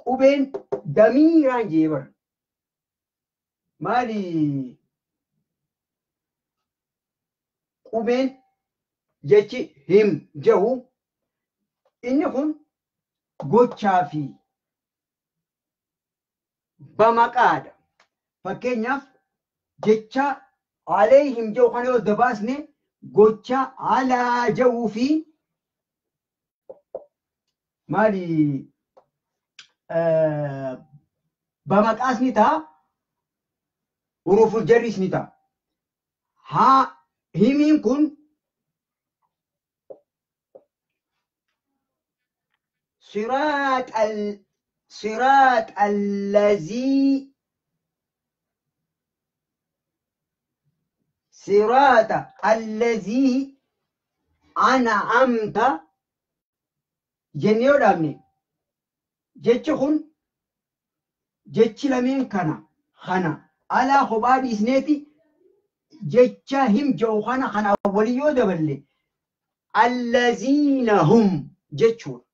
قبين دميران جيبر مالي قبين جتشي هم جو إنهم gochaafi bamaqaadha fakkeenyaaf jecha alayhim jedhu kana yoo dabaasne gocha alaa jedhuu fi maali bamaqaas ni ta'a huruful jarris ni ta'a haa himiin kun صراط الذي صراط الذي أنعمت جنيو دامني جتشون جتش لمن خنا على خباد إسنتي جتشا هم جو خنا أوليو دبلي الذين هم جتشون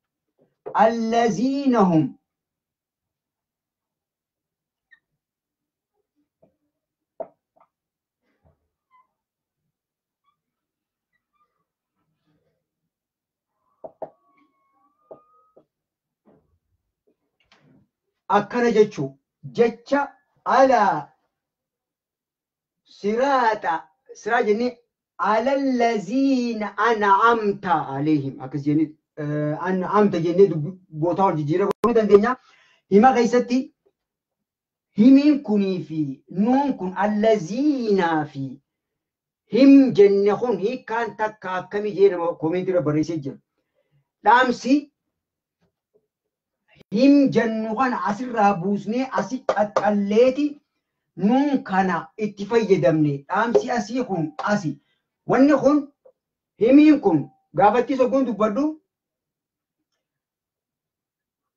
الذين هم أكن جتشو جتشا على صراط جني على الذين أنعمت عليهم أكس جني أنعمت جني بوتاور جيرة كوني تندينا هما غيستي همين كوني في نون كون الذين في هم جنخون هي كان تكا كمي جيرة كومنتي ربريسي جل لامسي هم جنوغان عسر رابوسني أسي أتقليتي نون كان اتفاية دمني أمسي أسيكم أسي ونخون همينكم غافتي سوكون دبادو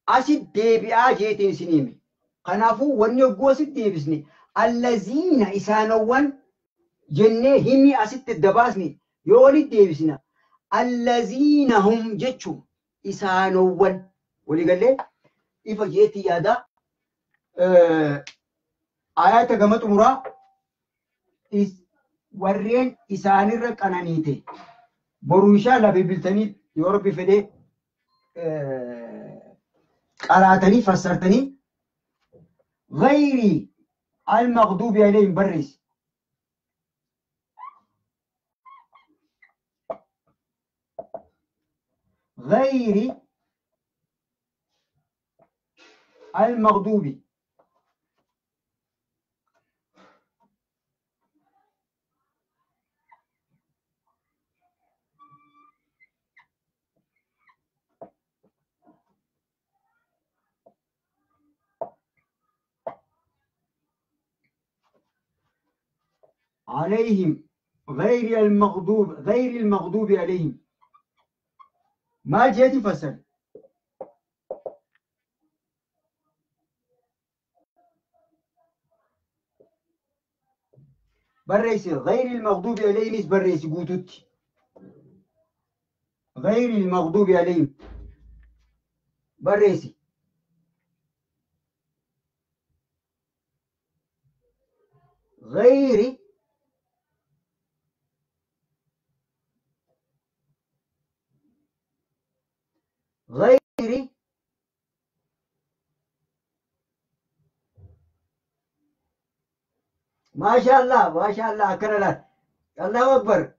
أسي ديبئا جيتين سنيمي خنافو ونيوغو أسي ديبسني الذين إسانوان جنة همي أسي تدباسني يولي ديبسنا الذين هم جتشو إسانوان ولي قال لي إفا جيتي يادا آيات قمت مرا warreen isaanirra qananiite boruushaa labe biltanii yoo rabbi fedhe qaraatanii fassartanii غيري المغضوب عليهم برس غير المغضوب عليهم غير المغضوب عليهم ما جيتي فسر بريسي غير المغضوب عليهم بريسي قوتوتي غير المغضوب عليهم بريسي غير ما شاء الله ما شاء الله أكرر الله أكبر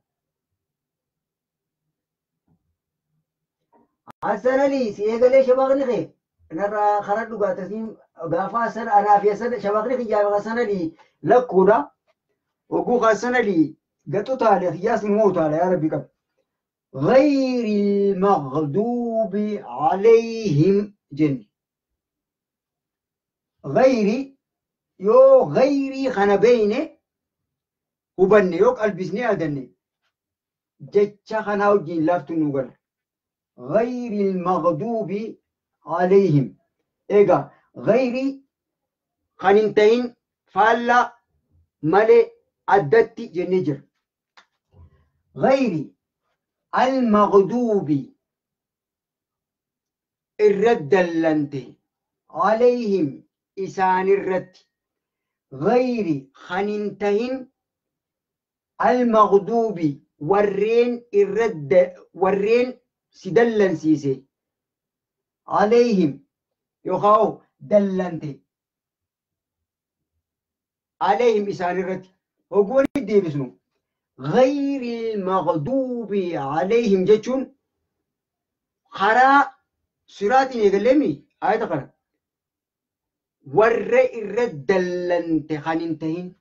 حسن لي سيقل شبغني خي نرى خرج لقاتسين غافا سن أنا في سن شبغني خي جاب حسن لي لكودا وقو حسن لي قطو تالي خياس الموت على يا ربي كم غير المغضوب عليهم جن غيري يو غيري خنا بيني وبني يوك البسني أدني جتشا خنا وجين لافتو نقول غير المغضوب عليهم إيجا غيري خننتين فالا ملي أدتي جنجر غيري المغضوب الرد اللنتي عليهم إسان الرد غيري خننتين المغضوب ورين الرد ورين سدلن سيسي عليهم يخاو دلنتي عليهم إسان الرد وقول دي بسنو غير المغضوب عليهم جتشون خرا سراتي يقلمي آية قرأ ور الرد دلنت خننتين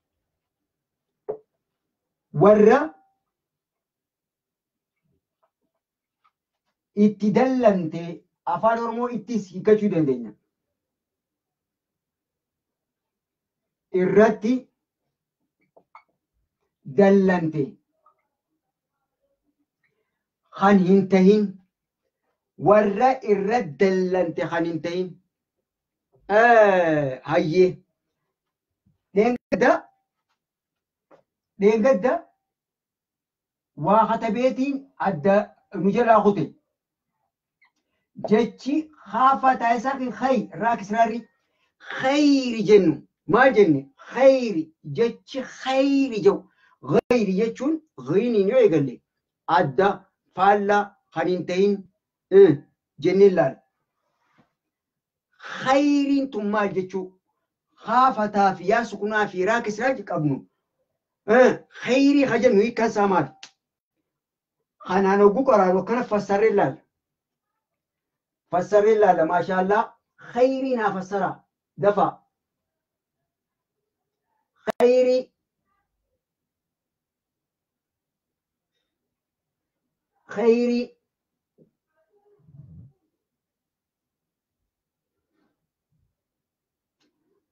ور itti dallante afaan oromoo ittis hiikachuu dandeenya irratti dallante kan hin tahin warra irratti dallante kan hin tahin hayyee dheengadda waa katabeetiin adda nu jalaa kute جتشي خافت عيساك خير راكس راري خير جنو ما جني خير جتشي خير جو غير جتشون غيني نيو يقول لي أدى فالا خنينتين جني لال خير ثم جتشو خافتا في ياسكنا في راكس راجك أبنو خيري خجل نوي كسامات خنانو بكرة وكان فسر لال فسر الله ما شاء الله خيرنا فسرها دفع خيري خيري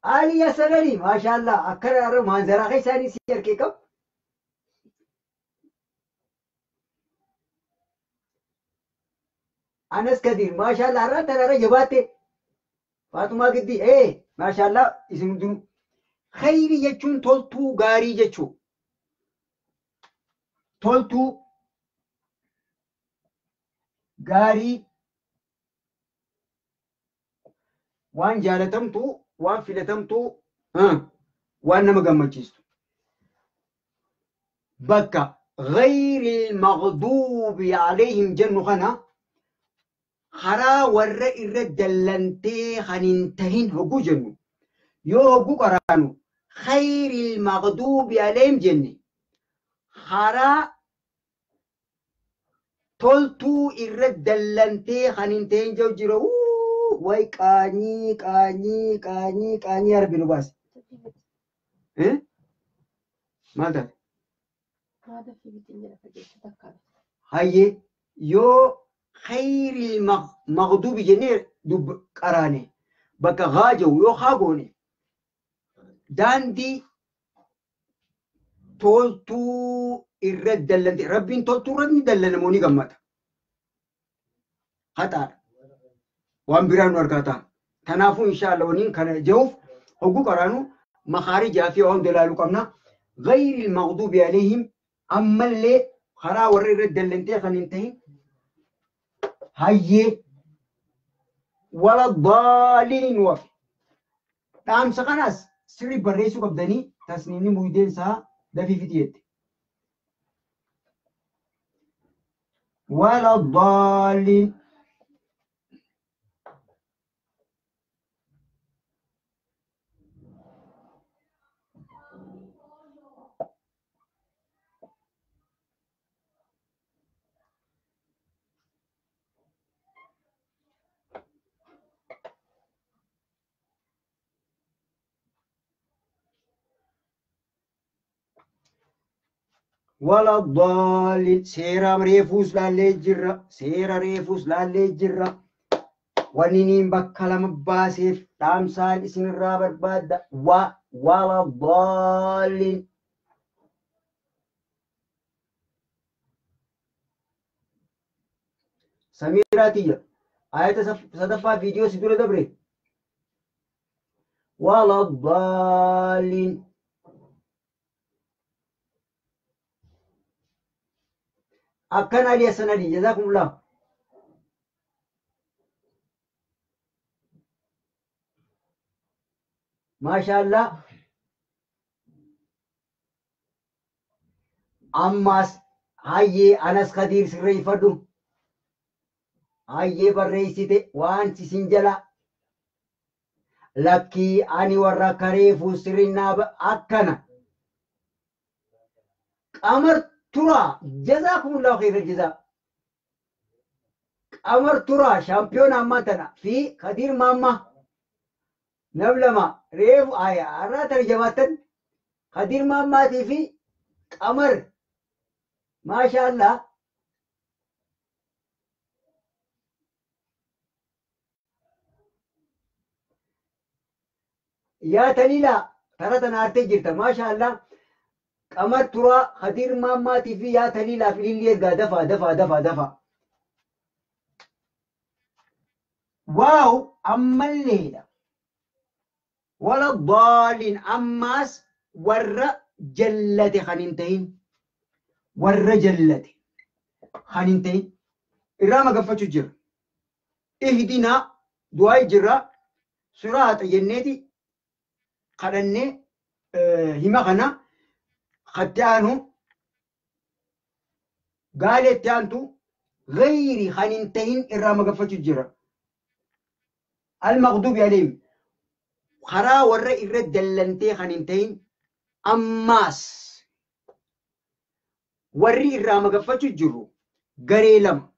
علي يا سلالي ما شاء الله أكرر منظر أخي ساني سير كيكم أنس كثير ما شاء الله رأت أنا جباتي فاطمة قدي إيه ما شاء الله اسم دون خيري يجون تولتو غاري يجو تولتو غاري وان جالتمتو وان فلتمتو وان نمغمجيستو بكا غير المغضوب عليهم جنو خنا خرا ور الرد دلنتي خننتهين هجو جنو يو هجو قرانو خير المغضوب عليهم جني خرا toltuu irra dallantee kan hin ta'in jiru way qaanyii arbi nu baase. Maal taate? Hayyee yoo khayrii maqduubi jennee qaraane bakka haa jiru yoo haa goone daandii toltuu irra dallante rabbiin toltuu irra ni dallanamoo ni gammada. Haxaadha. Waan biraan nu argaa ta'a. Kanaafuu inshaallah waniin kana jehuuf hogguu qaraanu makaarijaa fi waan dalaaluu qabna. Gayri maqduubi alayhim ammallee karaa warra irra dallantee kan hin ta'in hayyee wala daaliin wafi. Dhaamsa kanaas sirri barreessuu qabdanii tasniinni muydeen isaa dafii fixiyette. Wala daaliin ولا الضالين سيرا ريفوس لالجرة سيرا ريفوس لالجرة ونينين بكلا مباسف تامسال اسم الرابر باد ولا الضالين سميراتية آية صدفة فيديو سيدورة دبري ولا الضالين أكن علي سندي جزاكم الله. ما شاء الله. أماس هاي أناس خدير سري فدو. هاي بريسيته وان سينجلا. لكي أني ورا كريفو سرينا أكنا. أمر ترى جزاكم الله خير الجزاء. أمر ترى شامبيون أمتنا في خدير ماما نبلما ريف آية أرى ترجمة خدير ماما في أمر ما شاء الله. يا تليلا ترى تنارتي جرتا ما شاء الله. قمر ترى خدير ماماتي في يا تليلا في اللي دفا واو أما الليلة ولا الضالين أماس ور جلة خنينتين ور جلة خنينتين إرام قفتش جر اهدنا دعاء جرا صراط جنتي قرني هما خنا خدانو قالت تانتو غيري خنينتين إرام قفتش جرا المغضوب عليهم خرا ورا إرد دلنتي خنينتين أماس وري إرام قفتش جرو غريلم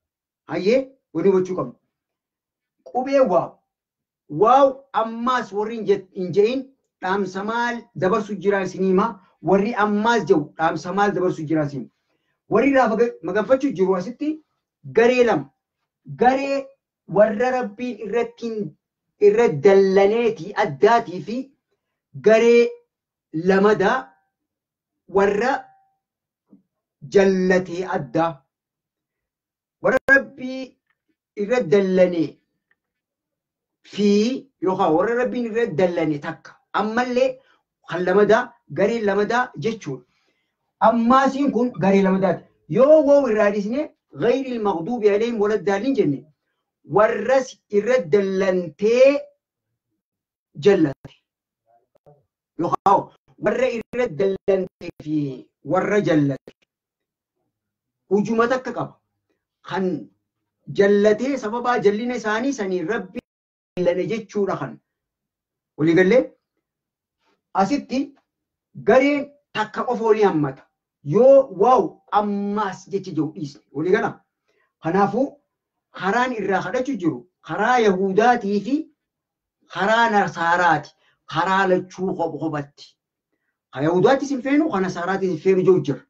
هاي وني وچوكم قبي واو أماس وري إنجين تام سمال دبر سجران سينما وري أماس جو تام سمال دبر سجران سينما وري رافق مقفتش جرو ستي غريلم غري ورا ربي إرتين إرد دلنيتي أداتي في غري لمدا ورا جلتي أدى ورا ربي إرد دلني في يوخا ورا ربي إرد دلني تك أما اللي خلمدا غري لمدا جتشون أما سينكون غري لمدات يو وو الرادسني غير المغضوب عليهم ولا الضالين جنة ورس إرد دلنتي جلتي يوخا ورا إرد دلنتي في ورا جلتي هجومتك قبل خن جلتي سببا جلين ساني ربي لنا جتشو رخن ولي قال لي أسيتي قرين تكا أفولي أمتا يو واو أماس جتشو إيسني ولي قال Kanaafuu karaan irraa kadhachuu jiru karaa Yahudaatii fi karaa Nasaaraati. Karaa lachuu qophatti. Kan Yahudaattis hin feenu kan Nasaaraattis hin feenu jiru jira.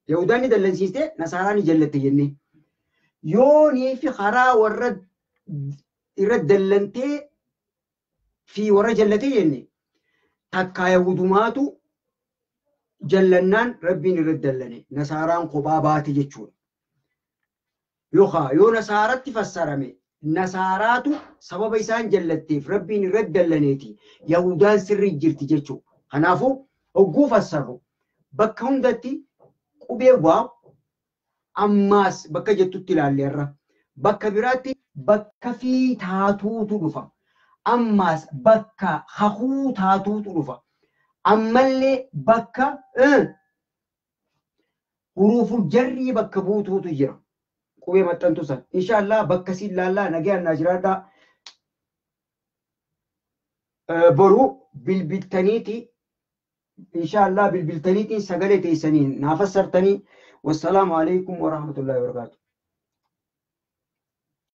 Yahudaan ni dallansiiste Nasaaraan ni jallatte jennee. Yoonii fi karaa warra irra dallantee fi warra jallatee jenne takka Yahudumaatu jallannaan rabbiin irra dallane Nasaaraan kophaa baate jechuudha. Yookaan yoo Nasaaratti fassarame Nasaaraatu sababa isaan jallatteef rabbiin irra dallaneeti Yahudaan sirri jirti jechuudha. Kanaafuu hogguu fassarru bakka hundatti qubee waa ammaas bakka jettutti ilaalleerra. Bakka biraatti bakka fi taatuutu dhufa. Ammaas bakka hahuu taatuutu dhufa. Ammallee bakka huruuful jarrii bakka buutuutu jira. Qubee maxxantu san. Inshaallah bakka si ilaallaa nagaan naa jiraadhaa. Boruu bilbiltaniiti. Inshaallah bilbiltaniitiin sagalee teessaniin naa fassartanii. Wassalaamu alaikum warahmatullahi wabarakatuh.